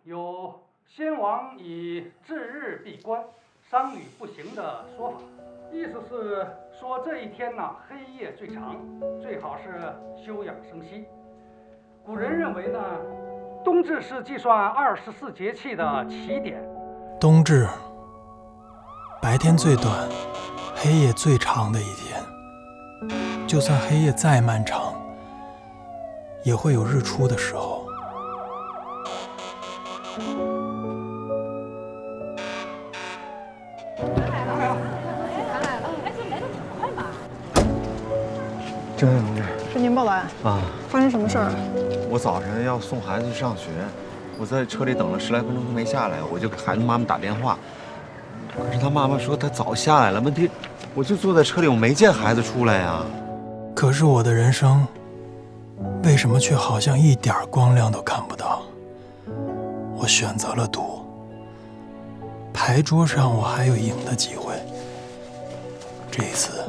有先王以至日闭关，商女不行的说法，意思是说这一天呢，黑夜最长，最好是休养生息。古人认为呢，冬至是计算24节气的起点。冬至，白天最短，黑夜最长的一天。就算黑夜再漫长，也会有日出的时候。郑同志，是您报的案啊？发生什么事儿了？我早晨要送孩子去上学，我在车里等了10来分钟都没下来，我就给孩子妈妈打电话，可是他妈妈说他早下来了。问题，我就坐在车里，我没见孩子出来呀。可是我的人生，为什么却好像一点光亮都看不到？我选择了赌，牌桌上我还有赢的机会。这一次，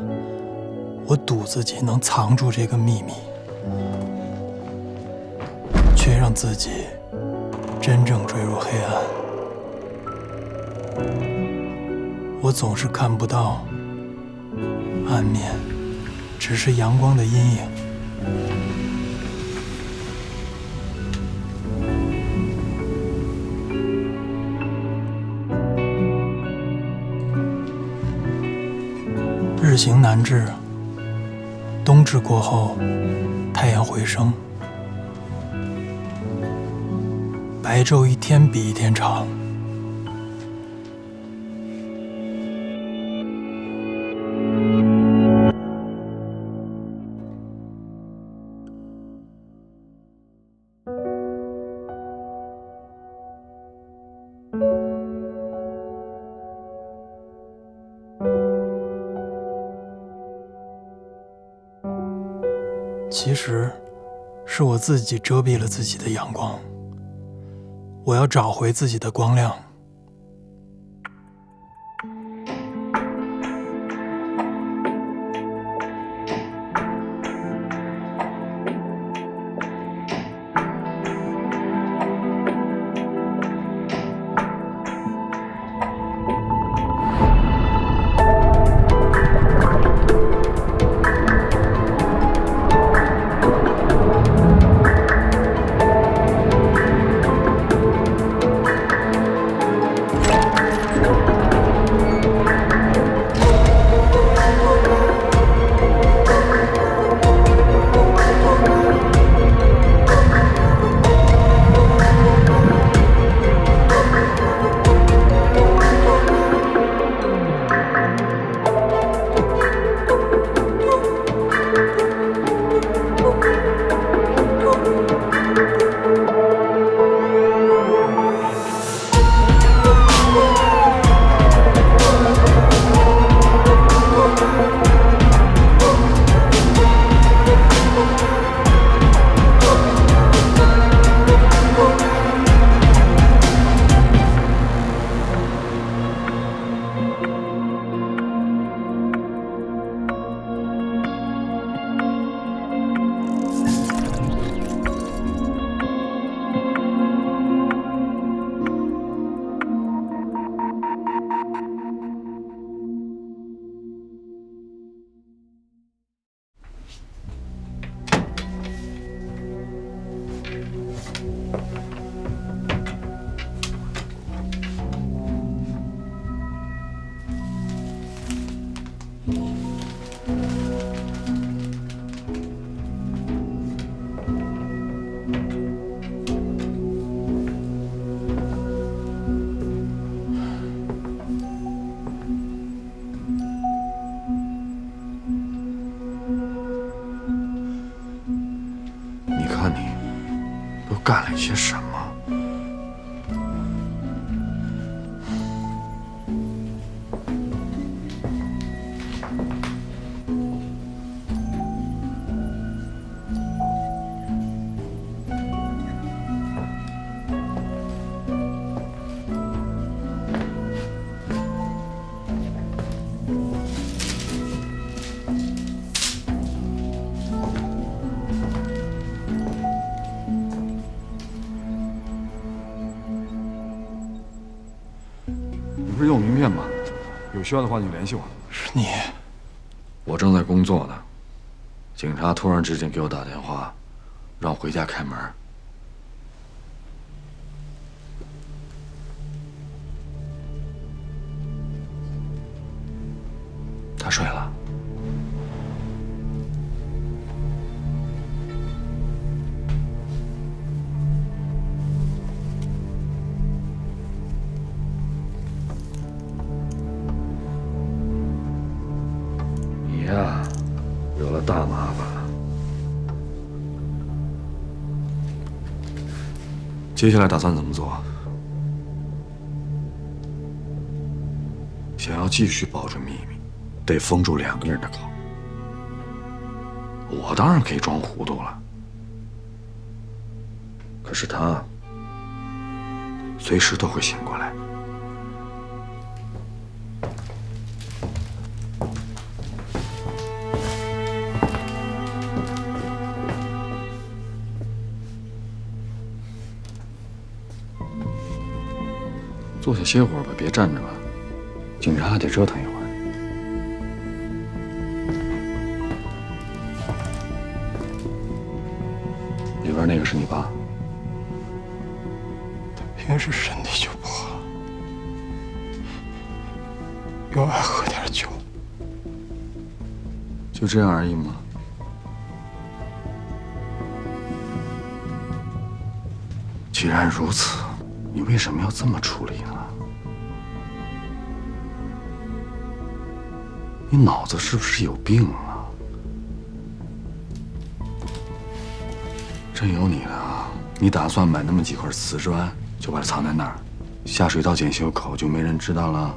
我赌自己能藏住这个秘密，却让自己真正坠入黑暗。我总是看不到暗面，只是阳光的阴影。日行难至，冬至过后，太阳回升，白昼一天比一天长。其实，是我自己遮蔽了自己的阳光。我要找回自己的光亮。干了些什么？不是有名片吗？有需要的话你联系我。是你？我正在工作呢，警察突然之间给我打电话，让我回家开门。他睡了。你呀，有了大麻烦了。接下来打算怎么做？想要继续保住秘密，得封住2个人的口。我当然可以装糊涂了，可是他随时都会醒过来。坐下歇会儿吧，别站着了。警察还得折腾一会儿。里边那个是你爸？他平时身体就不好，又爱喝点酒。就这样而已吗？既然如此，你为什么要这么处理呢？你脑子是不是有病啊？真有你的啊！你打算买那么几块瓷砖，就把它藏在那儿，下水道检修口就没人知道了？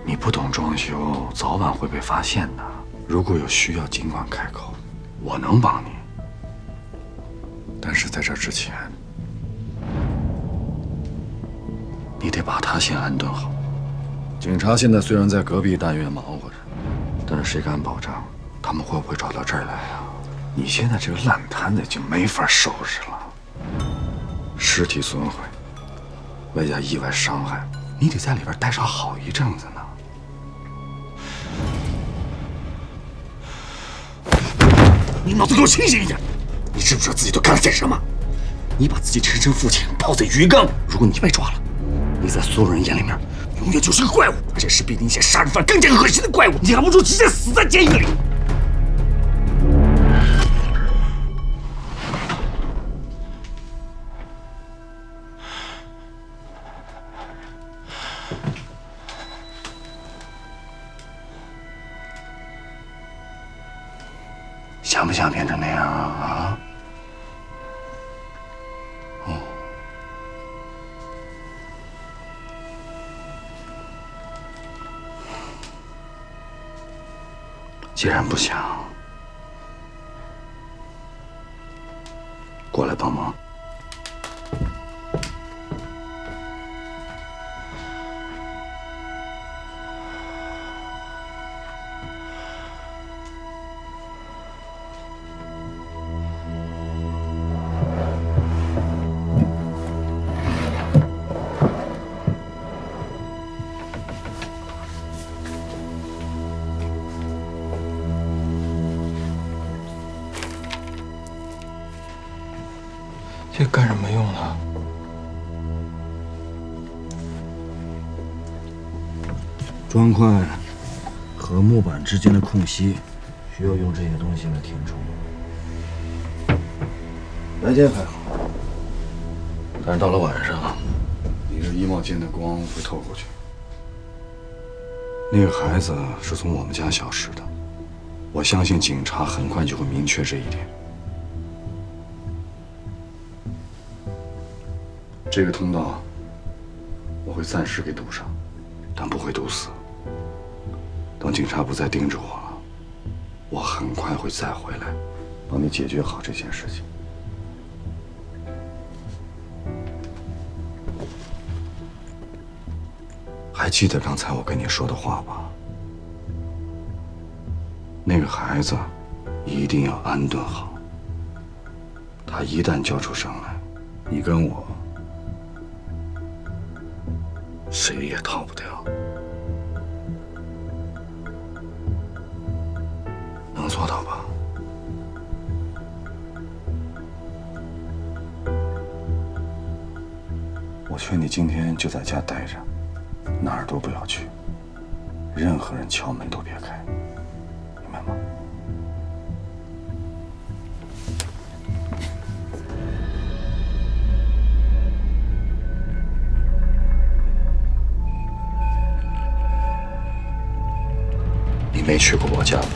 你不懂装修，早晚会被发现的。如果有需要，尽管开口，我能帮你。但是在这之前，你得把他先安顿好。警察现在虽然在隔壁大院忙活着，但是谁敢保障他们会不会找到这儿来啊？你现在这个烂摊子已经没法收拾了，尸体损毁，外加意外伤害，你得在里边待上好一阵子呢。你脑子给我清醒一点！你知不知道自己都干了些什么？你把自己亲生父亲泡在鱼缸，如果你被抓了，你在所有人眼里面永远就是个怪物，而且是比你一些杀人犯更加恶心的怪物。你还不如直接死在监狱里。想不想变成那样啊？既然不想，过来帮忙。这干什么用呢？砖块和木板之间的空隙，需要用这些东西来填充。白天还好，但是到了晚上，你这衣帽间的光会透过去。那个孩子是从我们家消失的，我相信警察很快就会明确这一点。这个通道我会暂时给堵上，但不会堵死。等警察不再盯着我了，我很快会再回来，帮你解决好这件事情。还记得刚才我跟你说的话吧？那个孩子一定要安顿好。他一旦叫出声来，你跟我谁也逃不掉。能做到吧？我劝你今天就在家待着，哪儿都不要去，任何人敲门都别开，明白吗？你没去过我家吗？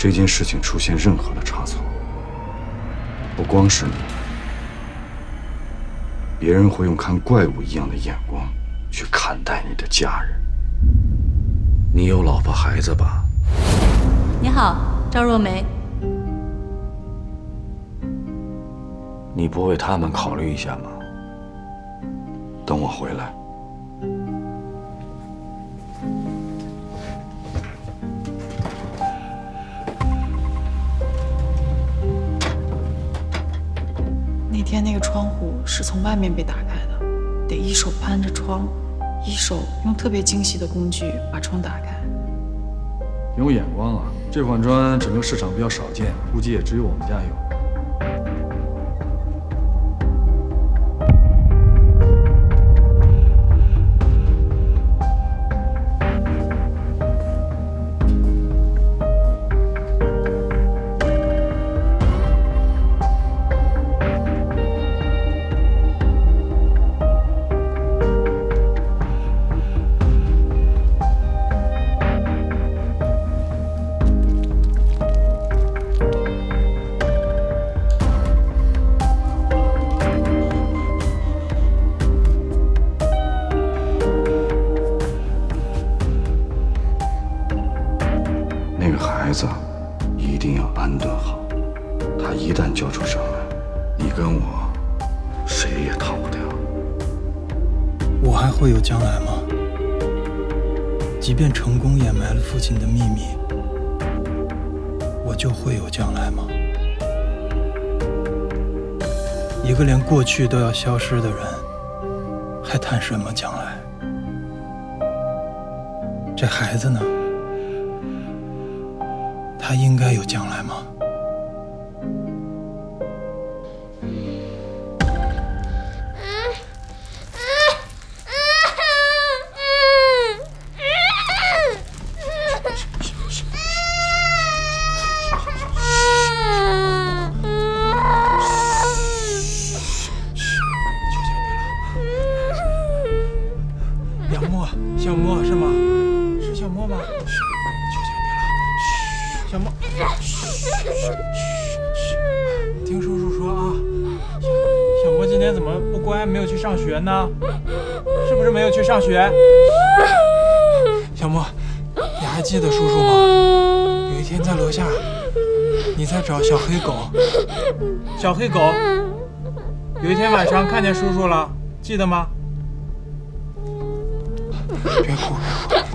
这件事情出现任何的差错，不光是你，别人会用看怪物一样的眼光去看待你的家人。你有老婆孩子吧？你好，赵若梅。你不为他们考虑一下吗？等我回来。那天那个窗户是从外面被打开的，得一手攀着窗，一手用特别精细的工具把窗打开。挺有眼光啊！这款砖整个市场比较少见，估计也只有我们家有。那个孩子一定要安顿好，他一旦叫出声来，你跟我谁也逃不掉。我还会有将来吗？即便成功掩埋了父亲的秘密，我就会有将来吗？一个连过去都要消失的人，还谈什么将来？这孩子呢？他应该有将来吗？小莫，小莫是吗？是小莫吗？小莫，听叔叔说啊，小莫今天怎么不乖，没有去上学呢？是不是没有去上学？小莫，你还记得叔叔吗？有一天在楼下，你在找小黑狗，小黑狗，有一天晚上看见叔叔了，记得吗？别哭，别哭，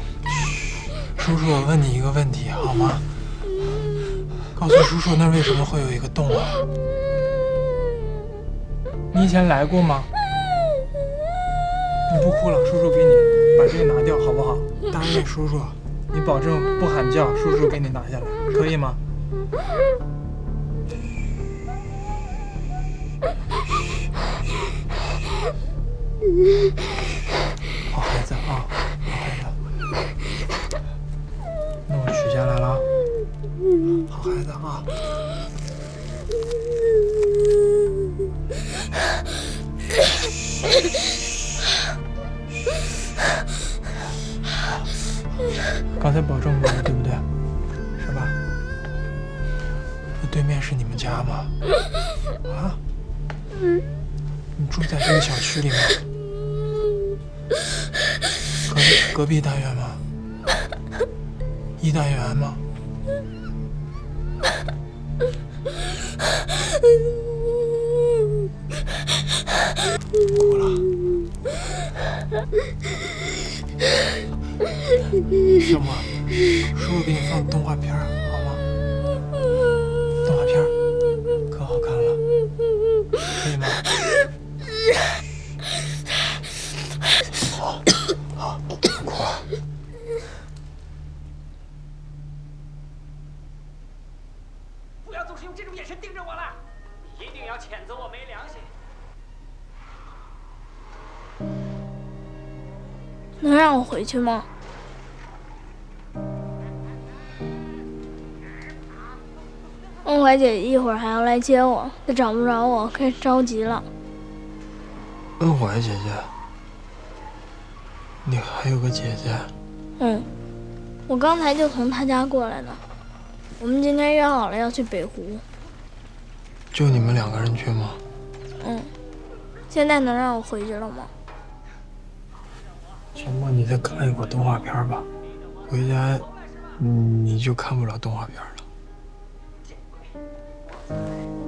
叔叔，我问你一个问题好吗？告诉叔叔，那为什么会有一个洞啊？你以前来过吗？你不哭了，叔叔给你把这个拿掉，好不好？答应叔叔，你保证不喊叫，叔叔给你拿下来，可以吗？好孩子啊，好孩子。那我取下来了。好孩子啊！刚才保证过了，对不对？是吧？那对面是你们家吗？啊？你住在这个小区里吗？隔壁单元吗？1单元吗？哭了。什么？叔叔给你放动画片好吗？动画片可好看了，可以吗？好，不哭啊。不要总是用这种眼神盯着我了，一定要谴责我没良心。能让我回去吗？孟怀姐姐一会儿还要来接我，她找不着我，开始着急了。孟怀姐姐，你还有个姐姐？嗯，我刚才就从她家过来的。我们今天约好了要去北湖。就你们2个人去吗？嗯，现在能让我回去了吗？行吧，你再看一会儿动画片吧。回家，你就看不了动画片了。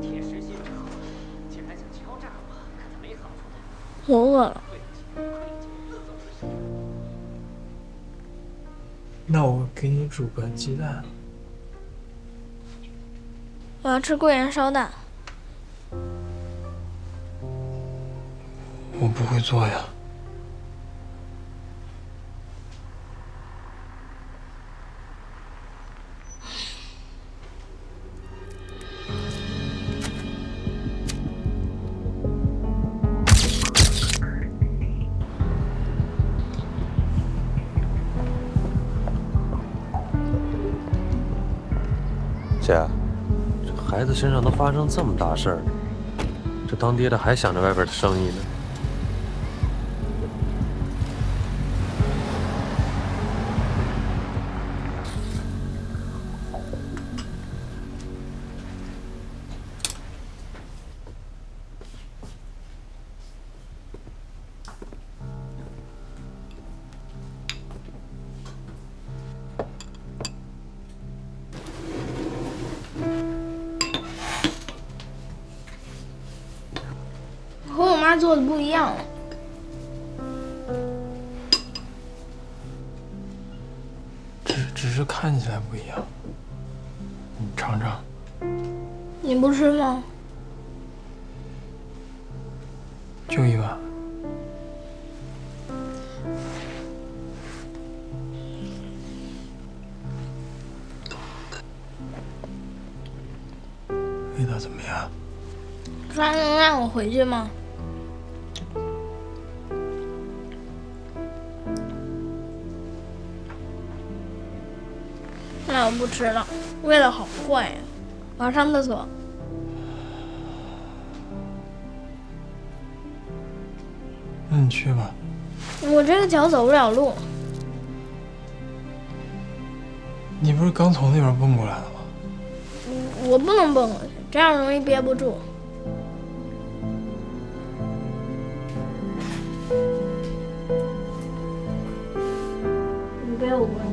铁石心肠，竟然想敲诈我，看他没好处的。我饿了。那我给你煮个鸡蛋。我要吃桂圆烧蛋。我不会做呀。姐，这孩子身上都发生这么大事儿，这当爹的还想着外边的生意呢。和我妈做的不一样。只是看起来不一样。你尝尝。你不吃吗？就一碗。味道怎么样？这还能让我回去吗？那我不吃了，味道好怪呀！我要上厕所。那你去吧。我这个脚走不了路。你不是刚从那边蹦过来的吗？我不能蹦过去，这样容易憋不住。你给我滚！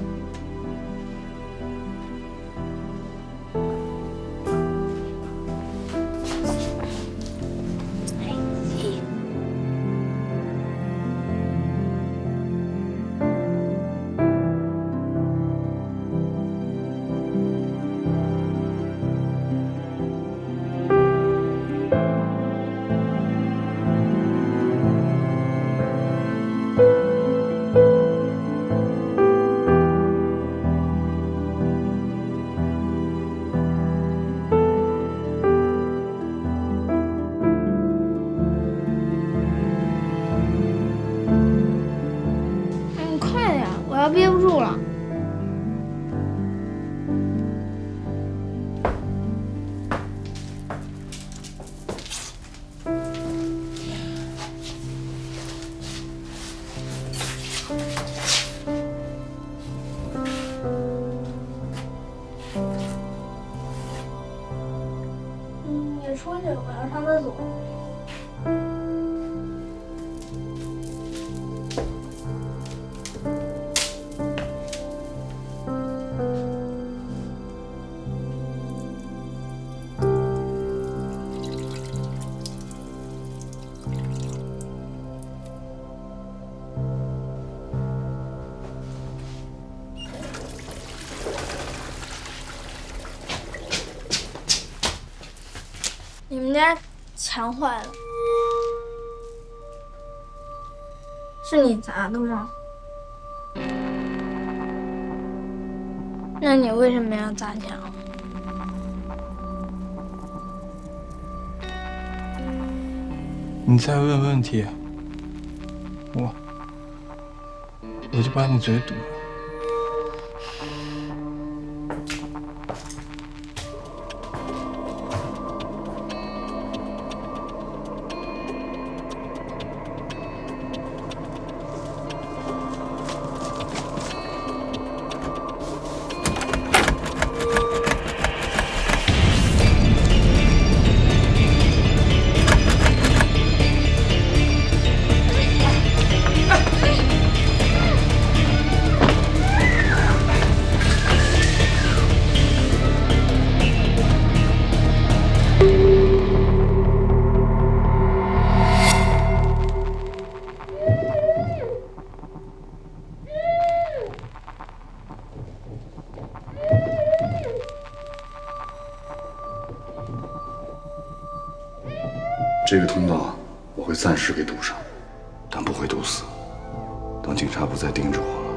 快点，我要憋不住了。你出去，我要上厕所。墙坏了。是你砸的吗？那你为什么要砸墙？你再问问题，我就把你嘴堵了。这个通道我会暂时给堵上，但不会堵死。等警察不再盯着我了，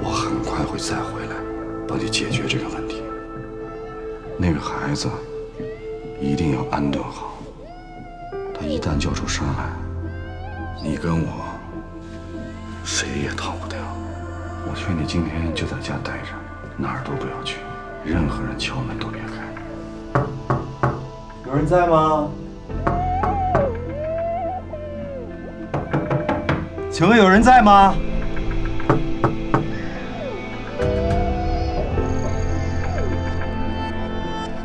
我很快会再回来，帮你解决这个问题。那个孩子一定要安顿好，他一旦叫出声来，你跟我谁也逃不掉。我劝你今天就在家待着，哪儿都不要去，任何人敲门都别开。有人在吗？请问有人在吗？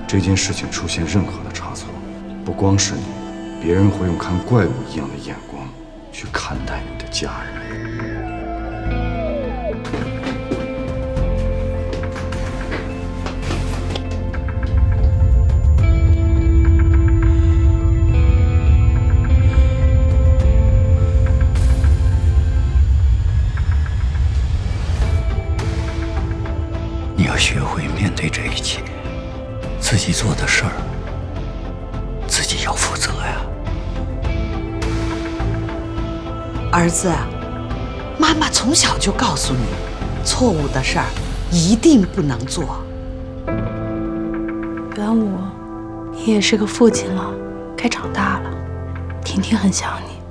这件事情出现任何的差错，不光是你，别人会用看怪物一样的眼光去看待你的家人。你要学会面对这一切，自己做的事儿，自己要负责呀。儿子啊，妈妈从小就告诉你，错误的事儿一定不能做。元武，你也是个父亲了，该长大了。婷婷很想你。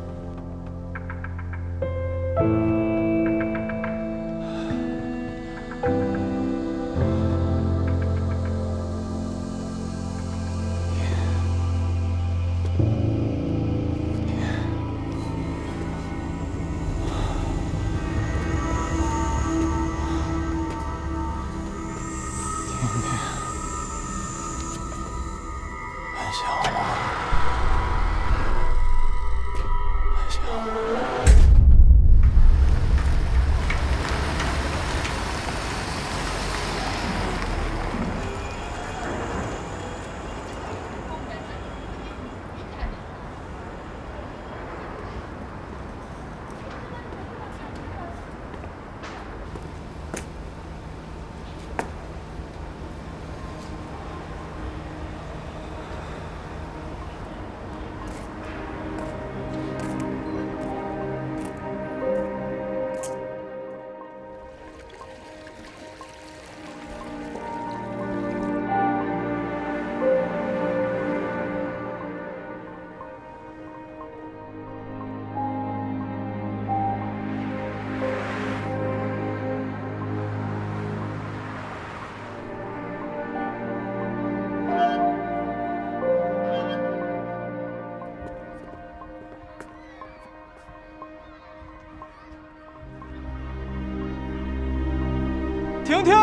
婷婷，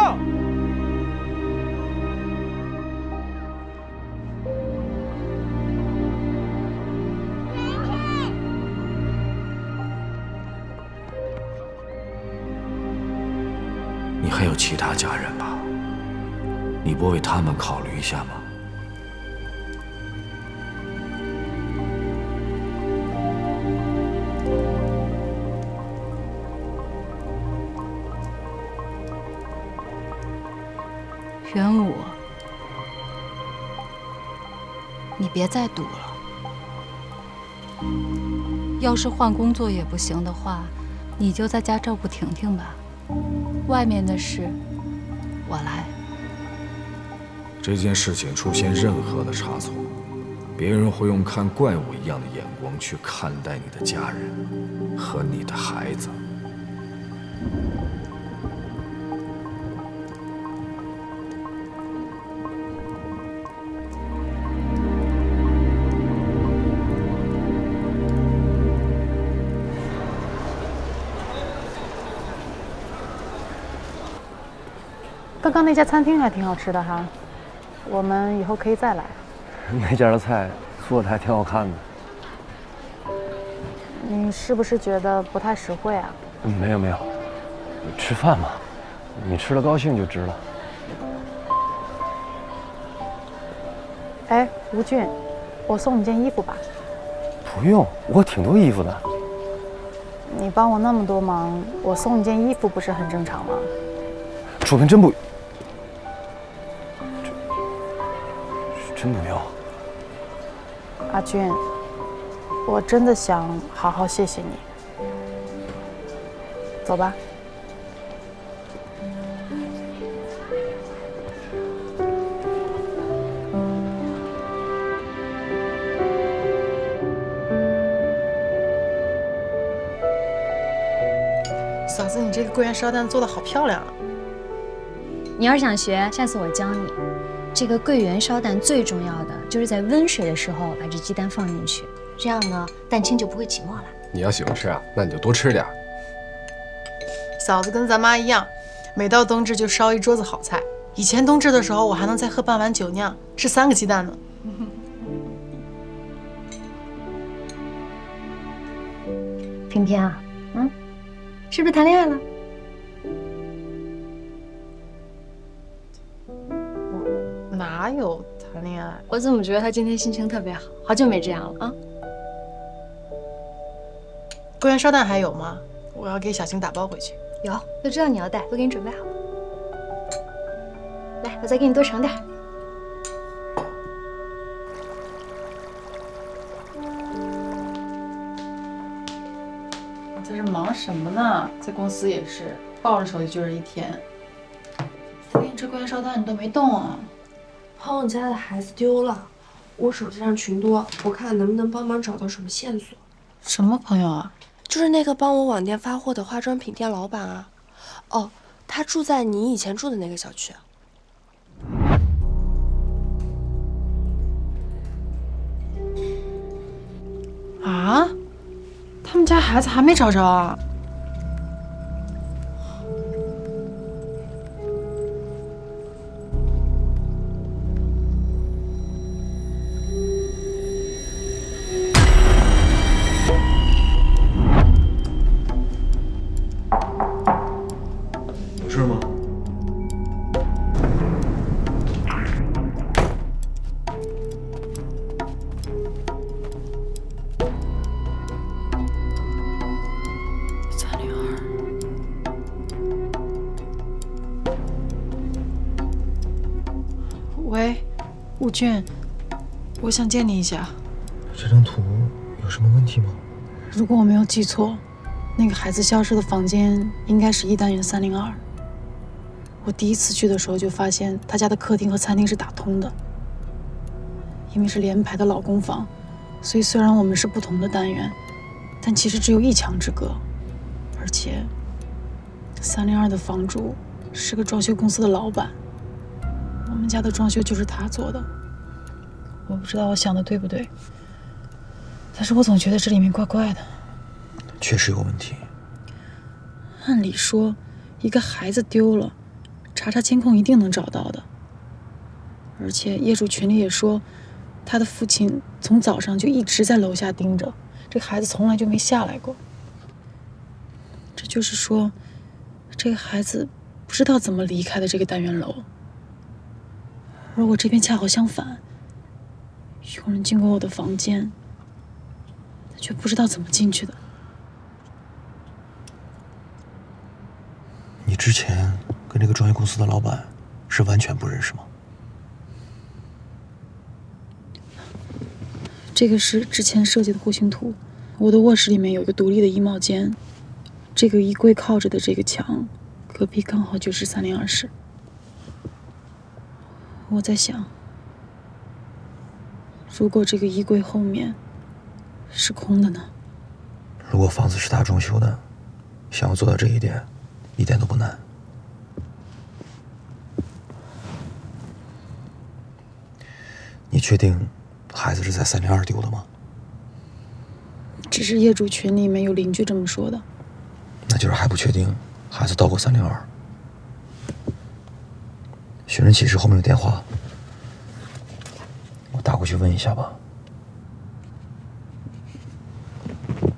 你还有其他家人吧？你不为他们考虑一下吗？元武，你别再赌了。要是换工作也不行的话，你就在家照顾婷婷吧。外面的事，我来。这件事情出现任何的差错，别人会用看怪物一样的眼光去看待你的家人和你的孩子。刚刚那家餐厅还挺好吃的哈，我们以后可以再来。那家的菜做的还挺好看的。你是不是觉得不太实惠啊？没有没有，吃饭嘛，你吃了高兴就值了。哎，吴俊，我送你件衣服吧。不用，我挺多衣服的。你帮我那么多忙，我送你件衣服不是很正常吗？楚平真不用。阿俊，我真的想好好谢谢你。走吧。嫂子，你这个桂圆烧蛋做的好漂亮啊！你要是想学，下次我教你。这个桂圆烧蛋最重要的就是在温水的时候把这鸡蛋放进去，这样呢蛋清就不会起沫了。你要喜欢吃啊，那你就多吃点。嫂子跟咱妈一样，每到冬至就烧一桌子好菜。以前冬至的时候，我还能再喝半碗酒酿，吃3个鸡蛋呢。平平啊，是不是谈恋爱了？哪有谈恋爱？我怎么觉得他今天心情特别好，好久没这样了啊！桂圆烧蛋还有吗？我要给小晴打包回去。有，都知道你要带，都给你准备好了。来，我再给你多盛点。你在这忙什么呢？在公司也是，抱着手机就是一天。我给你这桂圆烧蛋，你都没动啊？朋友家的孩子丢了，我手机上群多，我看能不能帮忙找到什么线索。什么朋友啊？就是那个帮我网店发货的化妆品店老板啊。哦，他住在你以前住的那个小区。啊？他们家孩子还没找着啊？有事吗？喂，吴俊，我想见你一下。这张图有什么问题吗？如果我没有记错，那个孩子消失的房间应该是1单元302。我第一次去的时候就发现他家的客厅和餐厅是打通的，因为是连排的老公房，所以虽然我们是不同的单元，但其实只有1墙之隔。而且302的房主是个装修公司的老板，我们家的装修就是他做的。我不知道我想的对不对，但是我总觉得这里面怪怪的。确实有问题。按理说，一个孩子丢了，查查监控一定能找到的。而且业主群里也说，他的父亲从早上就一直在楼下盯着，这个孩子从来就没下来过。这就是说，这个孩子不知道怎么离开的这个单元楼。而我这边恰好相反，有人进过我的房间，他却不知道怎么进去的。你之前跟这个装修公司的老板是完全不认识吗？这个是之前设计的户型图。我的卧室里面有一个独立的衣帽间，这个衣柜靠着的这个墙，隔壁刚好就是302室。我在想，如果这个衣柜后面是空的呢？如果房子是他装修的，想要做到这一点，一点都不难。你确定孩子是在302丢的吗？只是业主群里面有邻居这么说的。那就是还不确定孩子到过302。寻人启事后面有电话，我打过去问一下吧。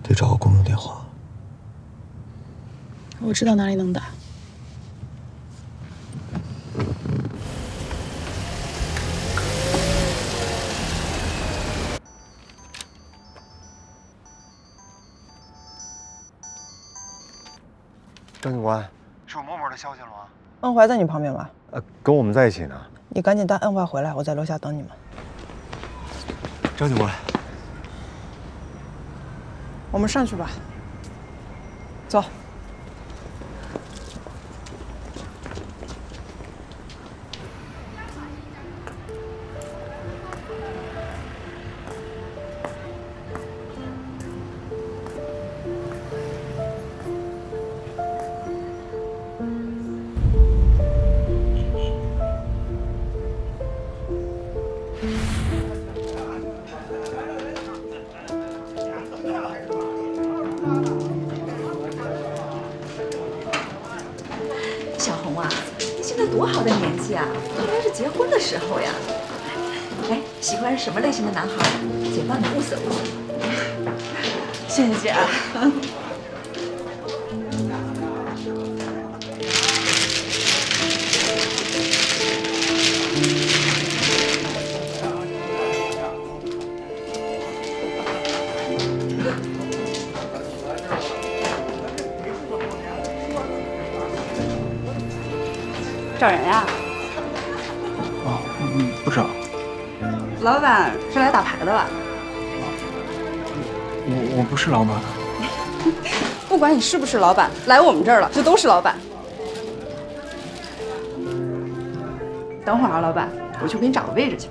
得找个公用电话。我知道哪里能打。张警官，是我默默的消息了吗？恩怀在你旁边吧？跟我们在一起呢。你赶紧带恩怀回来，我在楼下等你们。张警官，我们上去吧。走。小红啊，你现在多好的年纪啊，应该是结婚的时候呀。哎，喜欢什么类型的男孩？姐帮你物色物色。谢谢姐啊。找人呀？不找。老板是来打牌的吧？我不是老板。不管你是不是老板，来我们这儿了就都是老板。等会儿啊，老板，我去给你找个位置去。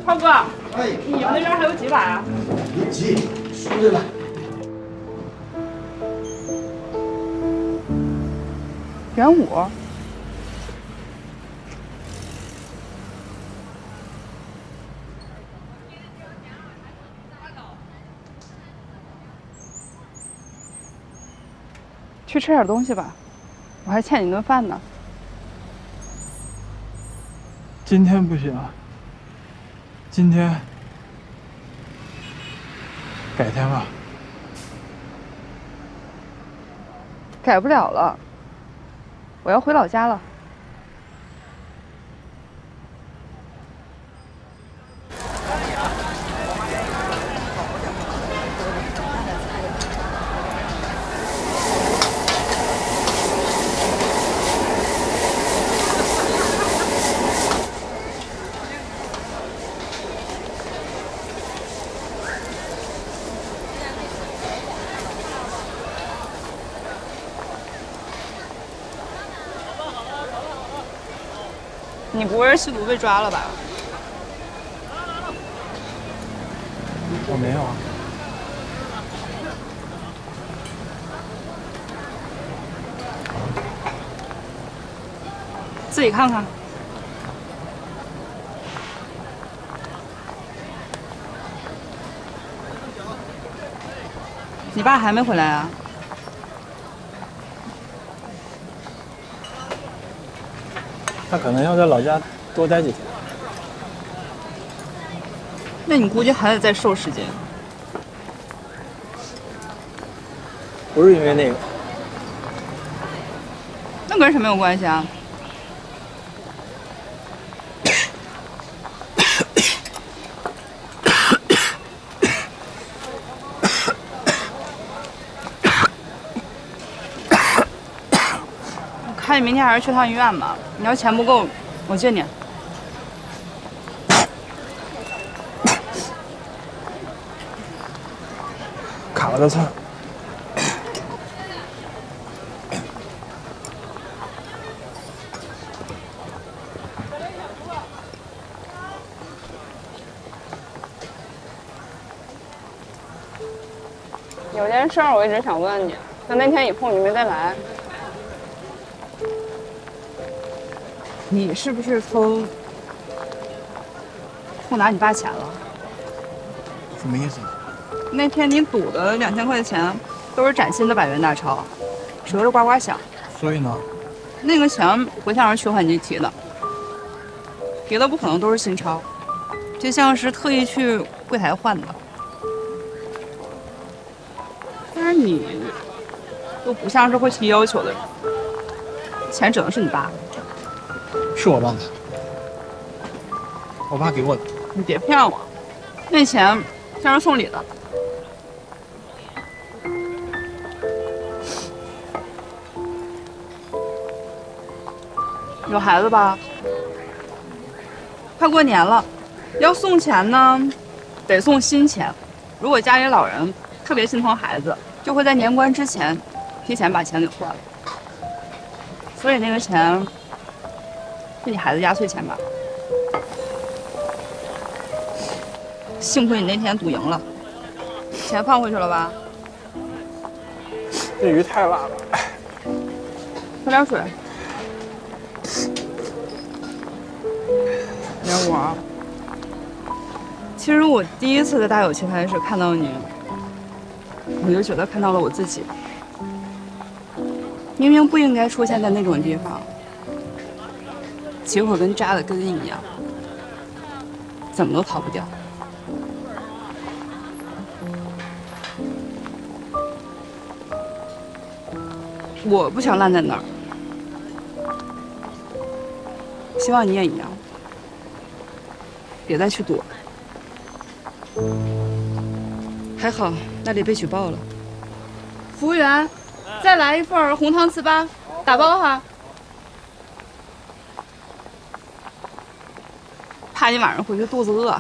涛哥，你们那边还有几把啊？别急，说对了。元武。去吃点东西吧，我还欠你顿饭呢。今天不行，今天改天吧。改不了了，我要回老家了。你不会是吸毒被抓了吧？我没有啊。自己看看。你爸还没回来啊？他可能要在老家多待几天。那你估计还得再受时间。不是因为那个。那跟什么有关系啊？看你明天还是去趟医院吧。你要钱不够，我借你。卡了个刺儿。有件事儿我一直想问你，但那天以后你没再来。你是不是偷拿你爸钱了？什么意思？那天你赌的2000块钱都是崭新的100元大钞，折着呱呱响。所以呢？那个钱不像是取款机提的，提的不可能都是新钞，就像是特意去柜台换的。但是你都不像是会提要求的人，钱只能是你爸的。是我忘的，我爸给我的。你别骗我，那钱像是送礼的。有孩子吧？快过年了，要送钱呢，得送新钱。如果家里老人特别心疼孩子，就会在年关之前提前把钱给还了。所以那个钱是你孩子压岁钱吧？幸亏你那天赌赢了，钱放回去了吧？这鱼太辣了，喝点水。莲雾，其实我第一次在大有棋盘时看到你，我就觉得看到了我自己。明明不应该出现在那种地方，结果跟扎的根一样，怎么都逃不掉。我不想烂在那儿，希望你也一样，别再去赌了。还好那里被举报了。服务员，再来一份红汤糍粑，打包哈。怕你晚上回去肚子饿。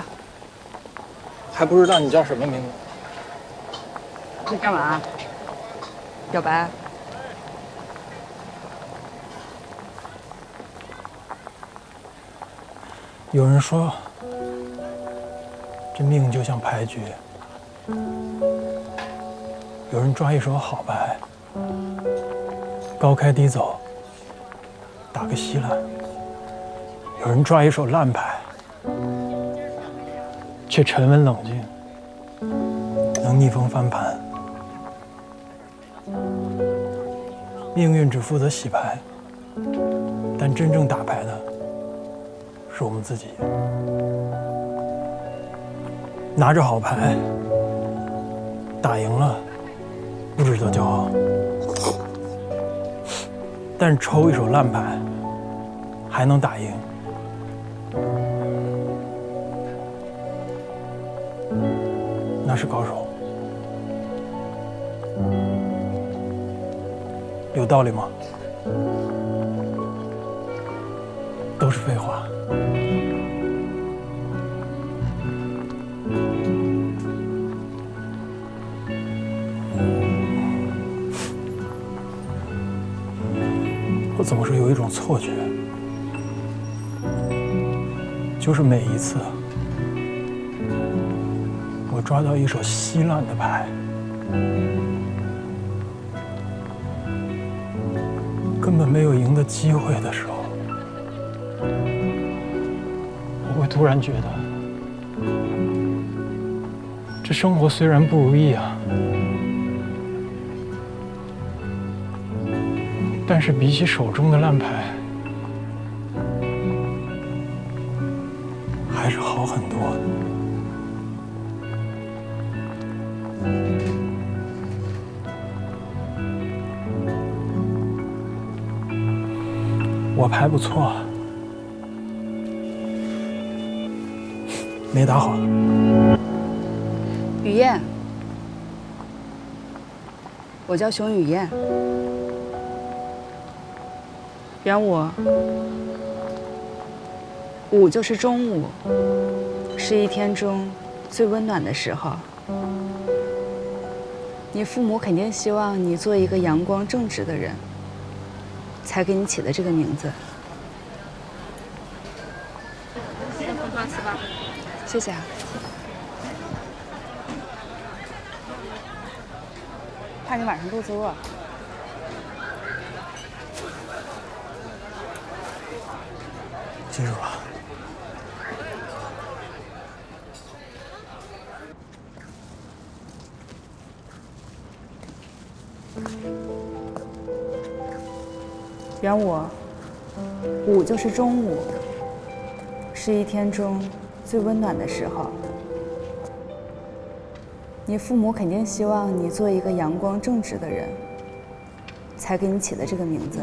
还不知道你叫什么名字？你干嘛？表白？有人说，这命就像牌局，有人抓一手好牌，高开低走，打个稀烂；有人抓一手烂牌，却沉稳冷静，能逆风翻盘。命运只负责洗牌，但真正打牌的是我们自己。拿着好牌，打赢了，不值得骄傲；但抽一手烂牌，还能打赢，那是高手。有道理吗？都是废话。我总是有一种错觉，就是每一次我抓到一手稀烂的牌，根本没有赢的机会的时候，我会突然觉得，这生活虽然不如意啊，但是比起手中的烂牌，还是好很多。我牌不错，没打好。雨燕，我叫熊雨燕。元武，午就是中午，是一天中最温暖的时候。你父母肯定希望你做一个阳光正直的人，才给你起的这个名字。先碰撞吃吧。谢谢啊。怕你晚上肚子饿。记住了。元武，午就是中午，是一天中最温暖的时候。你父母肯定希望你做一个阳光正直的人，才给你起的这个名字。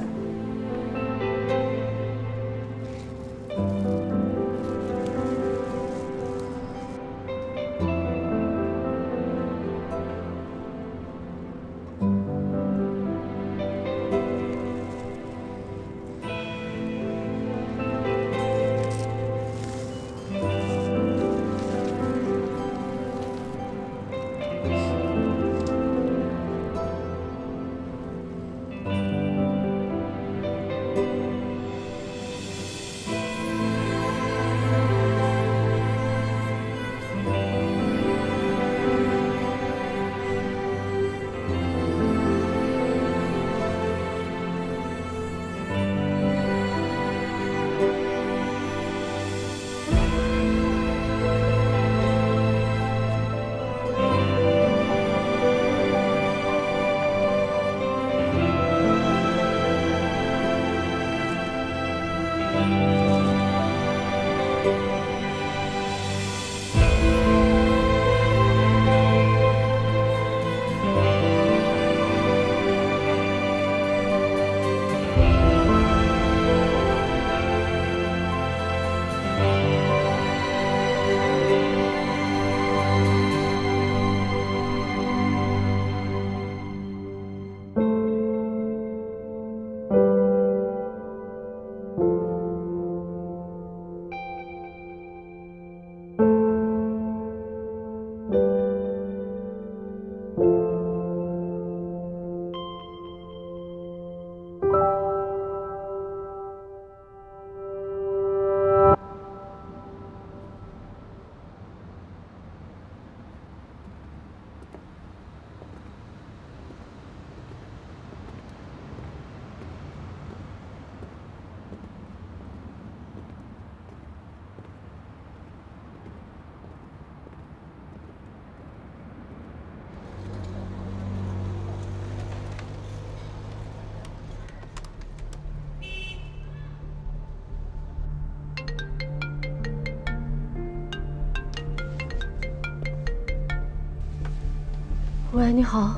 喂，你好。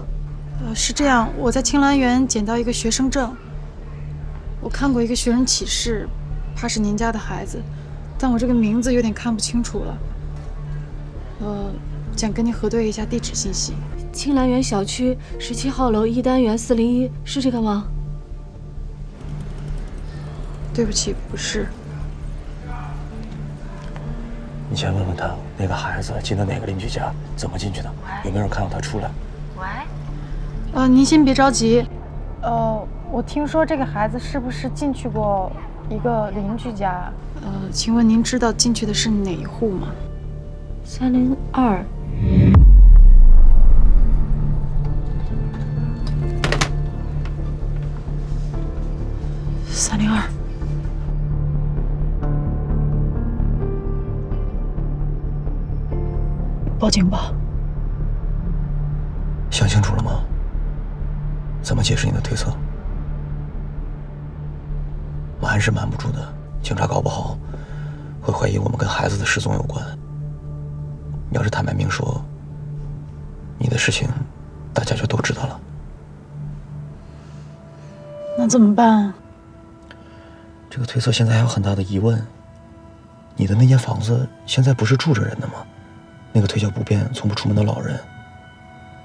是这样，我在青兰园捡到一个学生证，我看过一个学生启事，怕是您家的孩子，但我这个名字有点看不清楚了。想跟您核对一下地址信息。青兰园小区17号楼1单元401，是这个吗？对不起，不是。你先问问他，那个孩子进的哪个邻居家，怎么进去的，有没有人看到他出来？喂。您先别着急。我听说这个孩子是不是进去过一个邻居家？请问您知道进去的是哪一户吗？302。302。报警吧。想清楚了吗？怎么解释你的推测？瞒是瞒不住的，警察搞不好会怀疑我们跟孩子的失踪有关。你要是坦白明说，你的事情大家就都知道了。那怎么办？这个推测现在还有很大的疑问。你的那间房子现在不是住着人的吗？那个腿脚不便、从不出门的老人，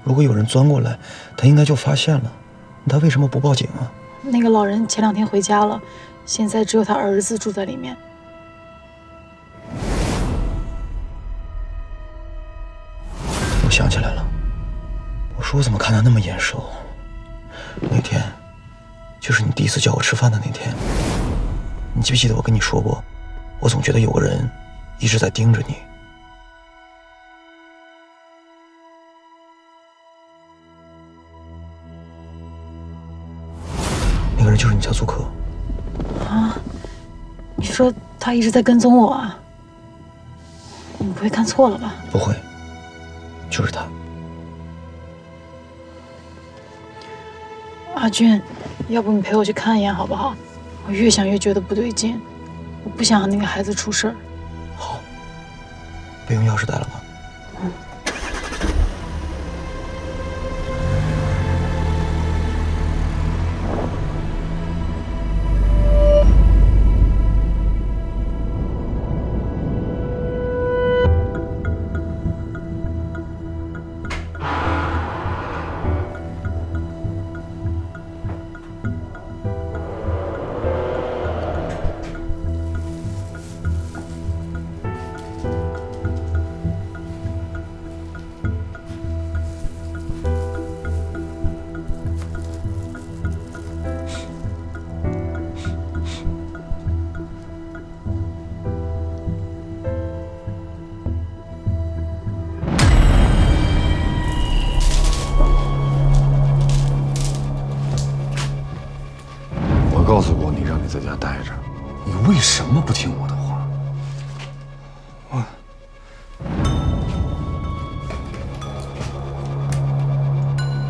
如果有人钻过来，他应该就发现了。他为什么不报警啊？那个老人前2天回家了，现在只有他儿子住在里面。我想起来了，我说我怎么看他那么眼熟？那天，就是你第一次叫我吃饭的那天。你记不记得我跟你说过，我总觉得有个人一直在盯着你。那个人就是你家租客。啊？你说他一直在跟踪我啊？你不会看错了吧？不会，就是他。阿俊，要不你陪我去看一眼好不好？我越想越觉得不对劲，我不想让那个孩子出事儿。好，备用钥匙带了吧？嗯。告诉过你让你在家待着，你为什么不听我的话？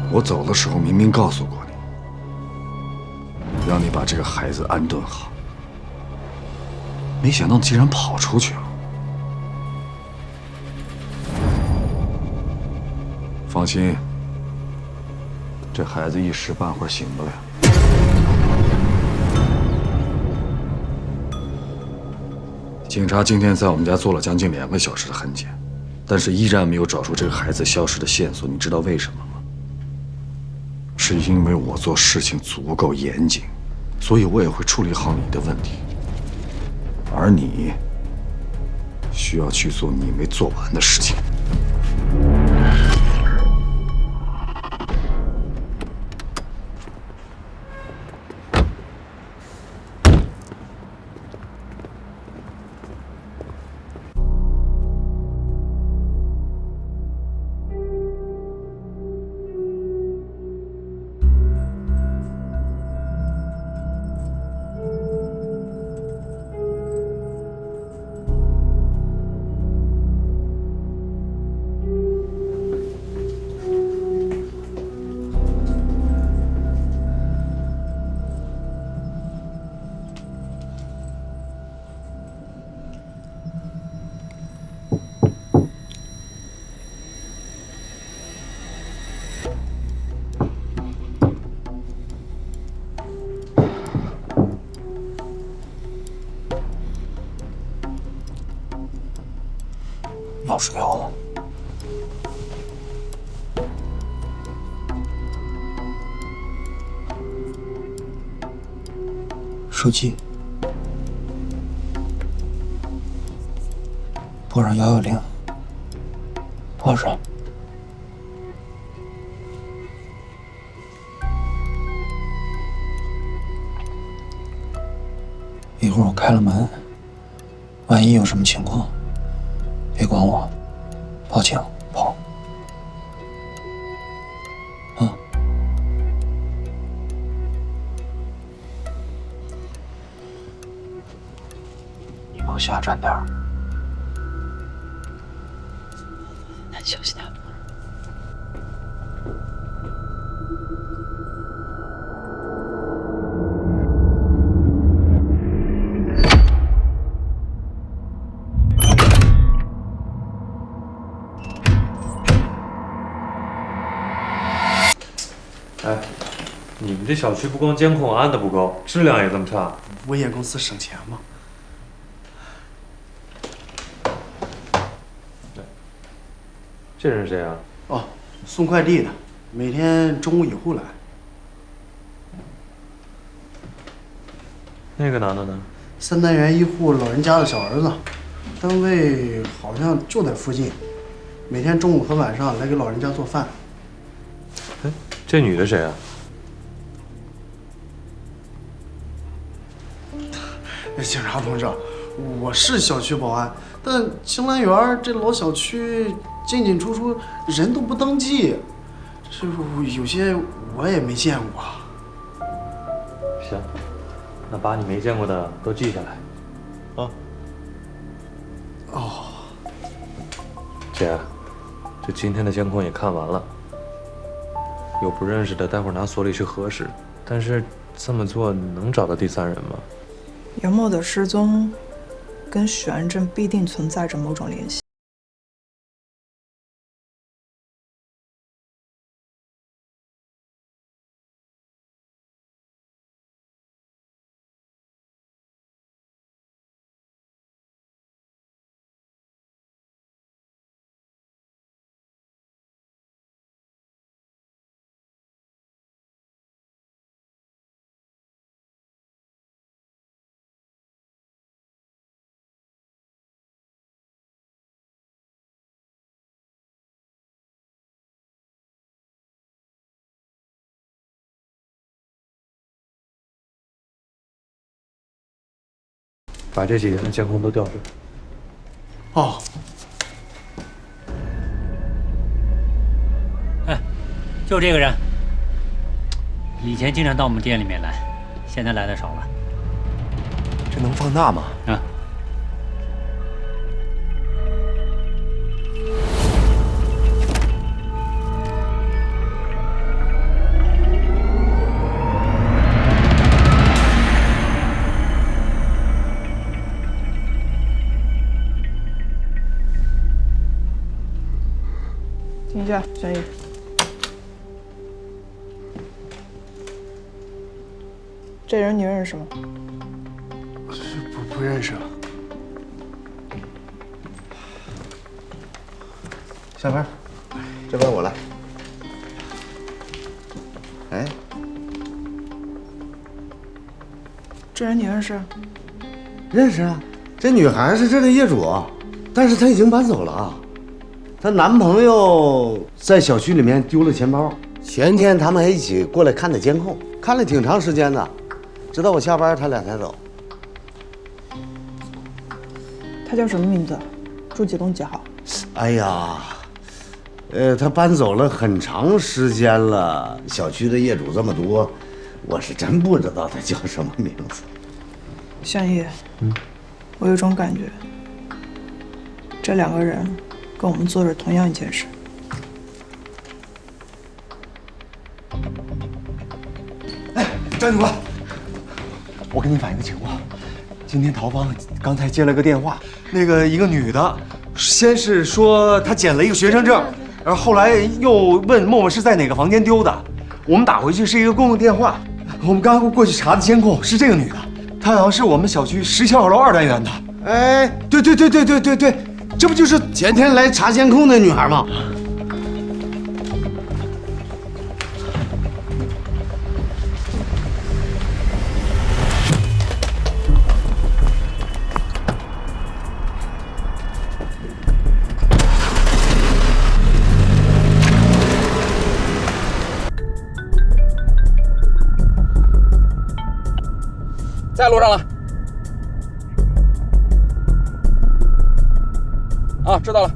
我走的时候明明告诉过你，让你把这个孩子安顿好。没想到你竟然跑出去了。放心，这孩子一时半会儿醒不了。 警察今天在我们家做了将近2个小时的痕检，但是依然没有找出这个孩子消失的线索。你知道为什么吗？是因为我做事情足够严谨，所以我也会处理好你的问题。而你需要去做你没做完的事情。 钥匙给我。手机。拨上110。多少？一会儿我开了门，万一有什么情况。 别管我，报警跑。啊！你往下站点儿。小心点。哎，你们这小区不光监控安的不够，质量也这么差？物业公司省钱嘛。这人谁啊？哦，送快递的，每天中午以后来。那个男的呢？3单元1户老人家的小儿子，单位好像就在附近。每天中午和晚上来给老人家做饭。哎，这女的谁啊？警察同志，我是小区保安，但青兰园这老小区进进出出人都不登记，这有些我也没见过。行，那把你没见过的都记下来。啊。哦。姐，这今天的监控也看完了，有不认识的，待会儿拿所里去核实。但是这么做能找到第三人吗？杨默的失踪跟许安镇必定存在着某种联系。把这几天的监控都调出来。哦。哎，就这个人，以前经常到我们店里面来，现在来的少了。这能放大吗？啊。停一下，小易。这人你认识吗？不认识。下班，这边我来。哎，这人你认识？认识啊，这女孩是这的业主，但是她已经搬走了。她男朋友在小区里面丢了钱包，前天他们还一起过来看的监控，看了挺长时间的，直到我下班他俩才走。他叫什么名字？住几栋几号？哎呀，他搬走了很长时间了，小区的业主这么多，我是真不知道他叫什么名字。向义，我有种感觉，这两个人跟我们做着同样一件事。哎，张警官，我跟你反映个情况，今天陶芳刚才接了个电话，那个一个女的，先是说她捡了一个学生证，然后后来又问默默是在哪个房间丢的，我们打回去是一个公用电话，我们刚过去查的监控是这个女的，她好像是我们小区17号楼2单元的。哎，对，这不就是前天来查监控的女孩吗？在路上了。啊，知道了，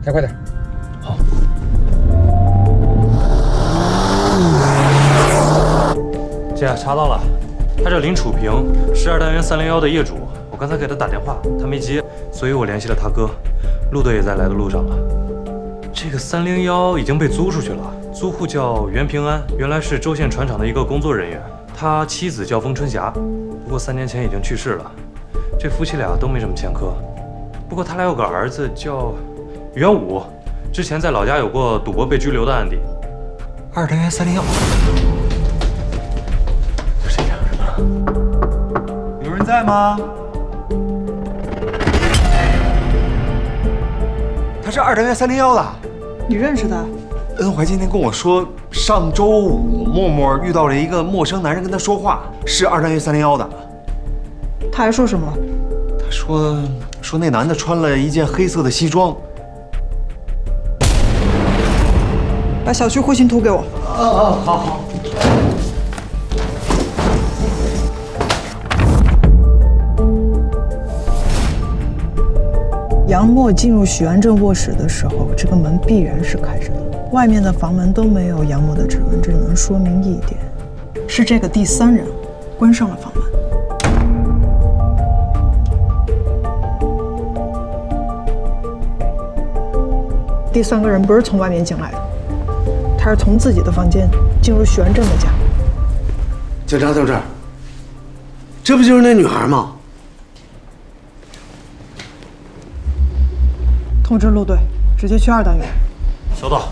开快点。好。姐，查到了，他叫林楚平，是2单元301的业主。我刚才给他打电话，他没接，所以我联系了他哥。陆队也在来的路上了。这个301已经被租出去了，租户叫袁平安，原来是州县船厂的一个工作人员。他妻子叫翁春霞，不过3年前已经去世了。这夫妻俩都没什么前科。不过他俩有个儿子叫袁武，之前在老家有过赌博被拘留的案底。2单元301，就这样是吧？有人在吗？他是2单元301的。你认识他？恩怀今天跟我说，上周五默默遇到了一个陌生男人跟他说话，是2单元301的。他还说什么？他说那男的穿了一件黑色的西装。把小区户型图给我。好好。杨默进入许安镇卧室的时候，这个门必然是开着的，外面的房门都没有杨默的指纹，这能说明一点，是这个第三人关上了房门。第三个人不是从外面进来的，他是从自己的房间进入许安镇的家。警察同志，这不就是那女孩吗？通知路队，直接去2单元。收到。